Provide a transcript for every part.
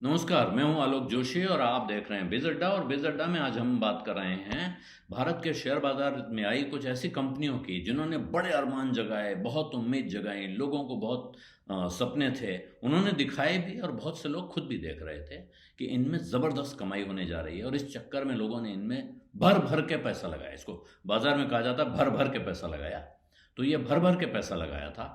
नमस्कार, मैं हूं आलोक जोशी और आप देख रहे हैं बिज़ अड्डा। और बिज़ अड्डा में आज हम बात कर रहे हैं भारत के शेयर बाज़ार में आई कुछ ऐसी कंपनियों की जिन्होंने बड़े अरमान जगाए, बहुत उम्मीद जगाई, लोगों को बहुत सपने थे, उन्होंने दिखाए भी और बहुत से लोग खुद भी देख रहे थे कि इनमें ज़बरदस्त कमाई होने जा रही है। और इस चक्कर में लोगों ने इनमें भर-भर के पैसा लगाया। इसको बाज़ार में कहा जाता है भर-भर के पैसा लगाया। तो ये भर-भर के पैसा लगाया था।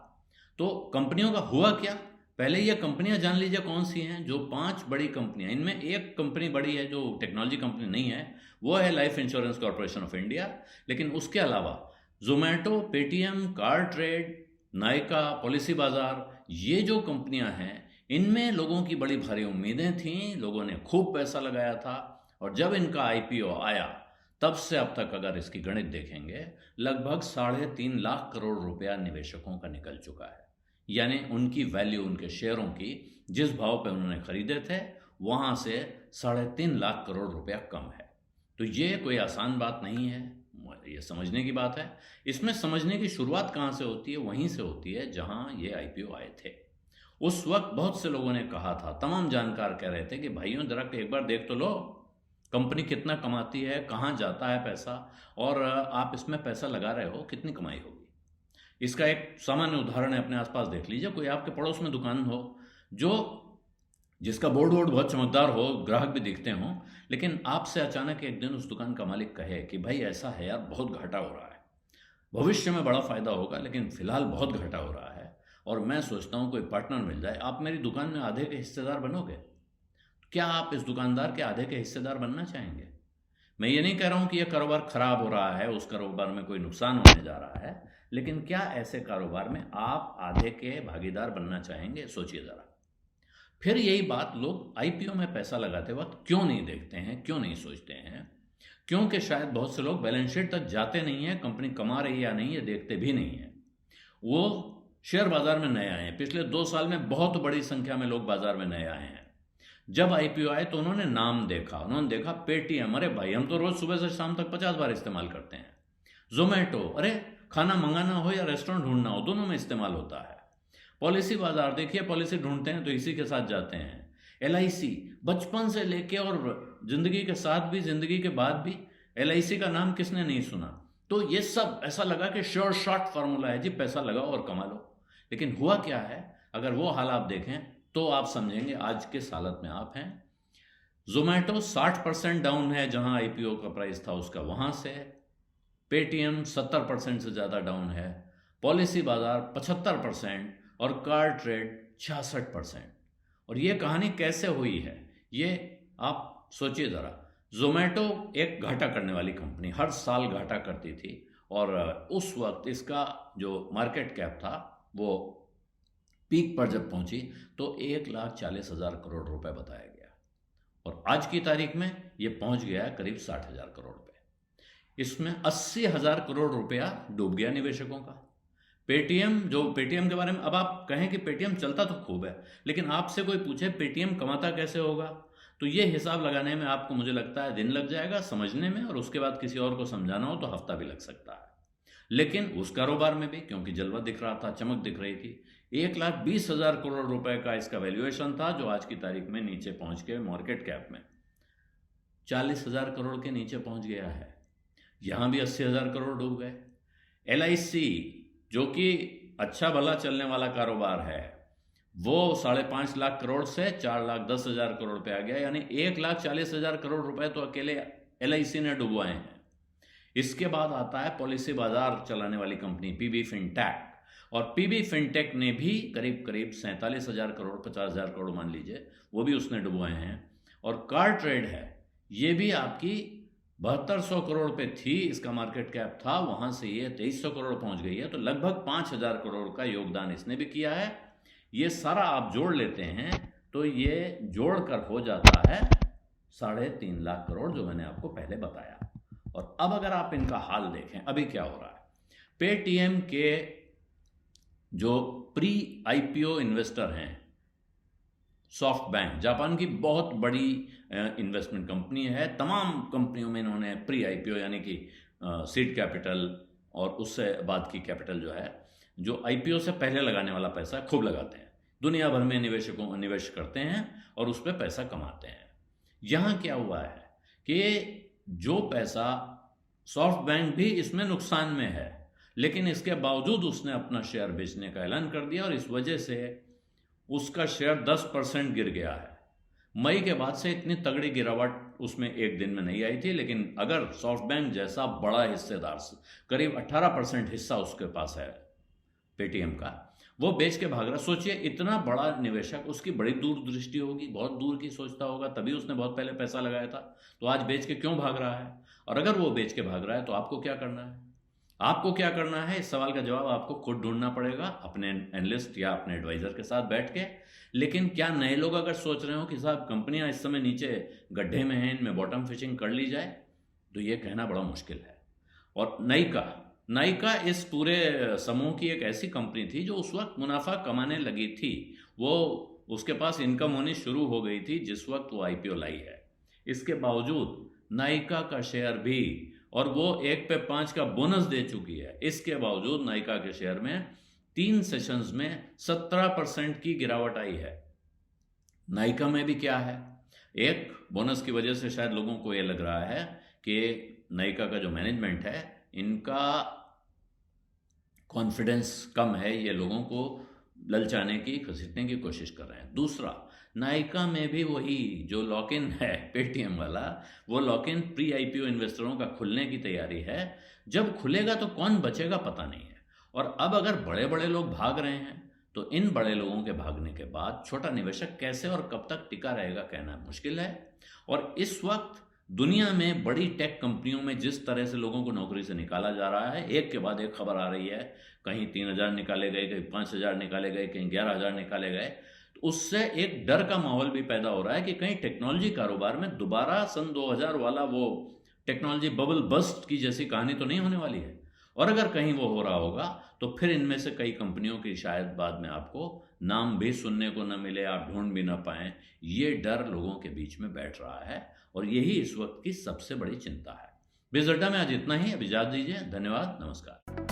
तो कंपनियों का हुआ क्या? पहले ये कंपनियां जान लीजिए कौन सी हैं। जो 5 बड़ी कंपनियां, इनमें एक कंपनी बड़ी है जो टेक्नोलॉजी कंपनी नहीं है, वो है life insurance corporation of India. लेकिन उसके अलावा Zomato, Paytm, car trade, Nykaa, policy बाजार, ये जो कंपनियां हैं, इनमें लोगों की बड़ी भारी उम्मीदें थीं, लोगों ने खूब पैसा लगाया था। और जब इनका आईपीओ आया, तब से अब तक अगर इसकी गणित देखेंगे, लगभग 3.5 लाख करोड़ रुपया निवेशकों का निकल चुका है। यानी उनकी वैल्यू, उनके शेयरों की, जिस भाव पे उन्होंने खरीदे थे, वहाँ से 3.5 लाख करोड़ रुपया कम है। तो ये कोई आसान बात नहीं है, ये समझने की बात है। इसमें समझने की शुरुआत कहाँ से होती है? वहीं से होती है जहाँ ये आईपीओ आए थे। उस वक्त बहुत से लोगों ने कहा था, तमाम जानकार कह रहे थे कि भाइयों ज़रा एक बार देख तो लो, कंपनी कितना कमाती है, कहाँ जाता है पैसा, और आप इसमें पैसा लगा रहे हो, कितनी कमाई होगी। इसका एक सामान्य उदाहरण है, अपने आसपास देख लीजिए। कोई आपके पड़ोस में दुकान हो, जो जिसका बोर्ड वोर्ड बहुत चमकदार हो, ग्राहक भी दिखते हों, लेकिन आपसे अचानक एक दिन उस दुकान का मालिक कहे कि भाई ऐसा है यार, बहुत घाटा हो रहा है, भविष्य में बड़ा फायदा होगा लेकिन फिलहाल बहुत घाटा हो रहा है, और मैं सोचता हूँ कोई पार्टनर मिल जाए, आप मेरी दुकान में आधे के हिस्सेदार बनोगे? क्या आप इस दुकानदार के आधे के हिस्सेदार बनना चाहेंगे? मैं ये नहीं कह रहा हूँ कि यह कारोबार खराब हो रहा है, उस कारोबार में कोई नुकसान होने जा रहा है, लेकिन क्या ऐसे कारोबार में आप आधे के भागीदार बनना चाहेंगे? सोचिए ज़रा। फिर यही बात लोग आईपीओ में पैसा लगाते वक्त क्यों नहीं देखते हैं, क्यों नहीं सोचते हैं? क्योंकि शायद बहुत से लोग बैलेंस शीट तक जाते नहीं हैं, कंपनी कमा रही है या नहीं ये देखते भी नहीं है। वो शेयर बाजार में नए आए हैं, पिछले 2 साल में बहुत बड़ी संख्या में लोग बाजार में नए आए हैं। जब आईपीओ आए तो उन्होंने नाम देखा, उन्होंने देखा पेटीएम, अरे भाई हम तो रोज सुबह से शाम तक 50 बार इस्तेमाल करते हैं। जोमेटो, अरे खाना मंगाना हो या रेस्टोरेंट ढूंढना हो, दोनों में इस्तेमाल होता है। पॉलिसी बाजार देखिए, पॉलिसी ढूंढते हैं तो इसी के साथ जाते हैं। एलआईसी, बचपन से लेके और जिंदगी के साथ भी, जिंदगी के बाद भी एलआईसी का नाम किसने नहीं सुना? तो ये सब ऐसा लगा कि श्योर शॉर्ट फार्मूला है जी, पैसा लगाओ और कमा लो। लेकिन हुआ क्या है? अगर वो हाल आप देखें तो आप समझेंगे आज किस हालत में आप हैं। जोमेटो 60% डाउन है, जहां आईपीओ का प्राइस था उसका, वहां से। पेटीएम 70% से ज़्यादा डाउन है। पॉलिसी बाजार 75% और कार ट्रेड 66%। और ये कहानी कैसे हुई है, ये आप सोचिए ज़रा। जोमेटो एक घाटा करने वाली कंपनी, हर साल घाटा करती थी, और उस वक्त इसका जो मार्केट कैप था वो पीक पर जब पहुंची तो 1,40,000 करोड़ रुपए बताया गया। और आज की तारीख में ये पहुंच गया है करीब 60,000 करोड़ रुपए। इसमें 80,000 करोड़ रुपया डूब गया निवेशकों का। पेटीएम, जो पेटीएम के बारे में अब आप कहें कि पेटीएम चलता तो खूब है, लेकिन आपसे कोई पूछे पेटीएम कमाता कैसे होगा, तो ये हिसाब लगाने में आपको, मुझे लगता है, दिन लग जाएगा समझने में, और उसके बाद किसी और को समझाना हो तो हफ्ता भी लग सकता है। लेकिन उस कारोबार में भी, क्योंकि जलवा दिख रहा था, चमक दिख रही थी, 1,20,000 करोड़ रुपए का इसका वैल्यूएशन था, जो आज की तारीख में नीचे पहुंच के मार्केट कैप में 40,000 करोड़ के नीचे पहुंच गया है। यहाँ भी 80,000 करोड़ डूब गए। एलआईसी, जो कि अच्छा भला चलने वाला कारोबार है, वो 5.5 लाख करोड़ से 4,10,000 करोड़ पे आ गया, यानी 1,40,000 करोड़ रुपए तो अकेले एलआईसी ने डुबवाए हैं। इसके बाद आता है पॉलिसी बाजार चलाने वाली कंपनी पीबी फिनटेक, और पीबी फिनटेक ने भी करीब करीब 47,000 करोड़, 50,000 करोड़ मान लीजिए, वो भी उसने डुबवाए हैं। और कार ट्रेड है, ये भी आपकी 7200 करोड़ पे थी, इसका मार्केट कैप था, वहां से ये 2300 करोड़ पहुंच गई है। तो लगभग 5,000 करोड़ का योगदान इसने भी किया है। ये सारा आप जोड़ लेते हैं तो ये जोड़कर हो जाता है 3.5 लाख करोड़, जो मैंने आपको पहले बताया। और अब अगर आप इनका हाल देखें, अभी क्या हो रहा है। पेटीएम के जो प्री आईपीओ इन्वेस्टर हैं, सॉफ्ट बैंक, जापान की बहुत बड़ी इन्वेस्टमेंट कंपनी है, तमाम कंपनियों में इन्होंने प्री आईपीओ यानी कि सीड कैपिटल और उससे बाद की कैपिटल जो है, जो आईपीओ से पहले लगाने वाला पैसा खूब लगाते हैं। दुनिया भर में निवेशकों निवेश करते हैं और उस पर पैसा कमाते हैं। यहाँ क्या हुआ है कि जो पैसा, सॉफ्ट बैंक भी इसमें नुकसान में है, लेकिन इसके बावजूद उसने अपना शेयर बेचने का ऐलान कर दिया और इस वजह से उसका शेयर 10% गिर गया है। मई के बाद से इतनी तगड़ी गिरावट उसमें एक दिन में नहीं आई थी, लेकिन अगर सॉफ्ट बैंक जैसा बड़ा हिस्सेदार, करीब 18% हिस्सा उसके पास है पेटीएम का, वो बेच के भाग रहा। सोचिए, इतना बड़ा निवेशक, उसकी बड़ी दूरदृष्टि होगी, बहुत दूर की सोचता होगा, तभी उसने बहुत पहले पैसा लगाया था। तो आज बेच के क्यों भाग रहा है? और अगर वो बेच के भाग रहा है तो आपको क्या करना है? आपको क्या करना है, इस सवाल का जवाब आपको खुद ढूंढना पड़ेगा अपने एनालिस्ट या अपने एडवाइजर के साथ बैठ के। लेकिन क्या नए लोग अगर सोच रहे हो कि साहब कंपनियां इस समय नीचे गड्ढे में हैं, इनमें बॉटम फिशिंग कर ली जाए, तो ये कहना बड़ा मुश्किल है। और नाइका इस पूरे समूह की एक ऐसी कंपनी थी जो उस वक्त मुनाफा कमाने लगी थी। वो उसके पास इनकम होनी शुरू हो गई थी जिस वक्त वो आईपीओ लाई है। इसके बावजूद नाइका का शेयर भी, और वो 1 पे 5 का बोनस दे चुकी है, इसके बावजूद नाइका के शेयर में 3 सेशंस में 17% की गिरावट आई है। नाइका में भी क्या है, एक बोनस की वजह से शायद लोगों को ये लग रहा है कि नाइका का जो मैनेजमेंट है, इनका कॉन्फिडेंस कम है, ये लोगों को ललचाने की, घसीटने की कोशिश कर रहे हैं। दूसरा, नाइका में भी वही जो लॉक इन है पेटीएम वाला, वो लॉक इन प्री आईपीओ इन्वेस्टरों का खुलने की तैयारी है। जब खुलेगा तो कौन बचेगा पता नहीं है। और अब अगर बड़े बड़े लोग भाग रहे हैं तो इन बड़े लोगों के भागने के बाद छोटा निवेशक कैसे और कब तक टिका रहेगा, कहना मुश्किल है। और इस वक्त दुनिया में बड़ी टेक कंपनियों में जिस तरह से लोगों को नौकरी से निकाला जा रहा है, एक के बाद एक खबर आ रही है, कहीं 3,000 निकाले गए, कहीं 5,000 निकाले गए, कहीं 11,000 निकाले गए। तो उससे एक डर का माहौल भी पैदा हो रहा है कि कहीं टेक्नोलॉजी कारोबार में दोबारा सन 2000 वाला वो टेक्नोलॉजी बबल बस्ट की जैसी कहानी तो नहीं होने वाली है। और अगर कहीं वो हो रहा होगा तो फिर इनमें से कई कंपनियों की शायद बाद में आपको नाम भी सुनने को न मिले, आप ढूंढ भी ना पाएं। ये डर लोगों के बीच में बैठ रहा है और यही इस वक्त की सबसे बड़ी चिंता है। बिजनेस अड्डा में आज इतना ही। अब इजाजत दीजिए। धन्यवाद, नमस्कार।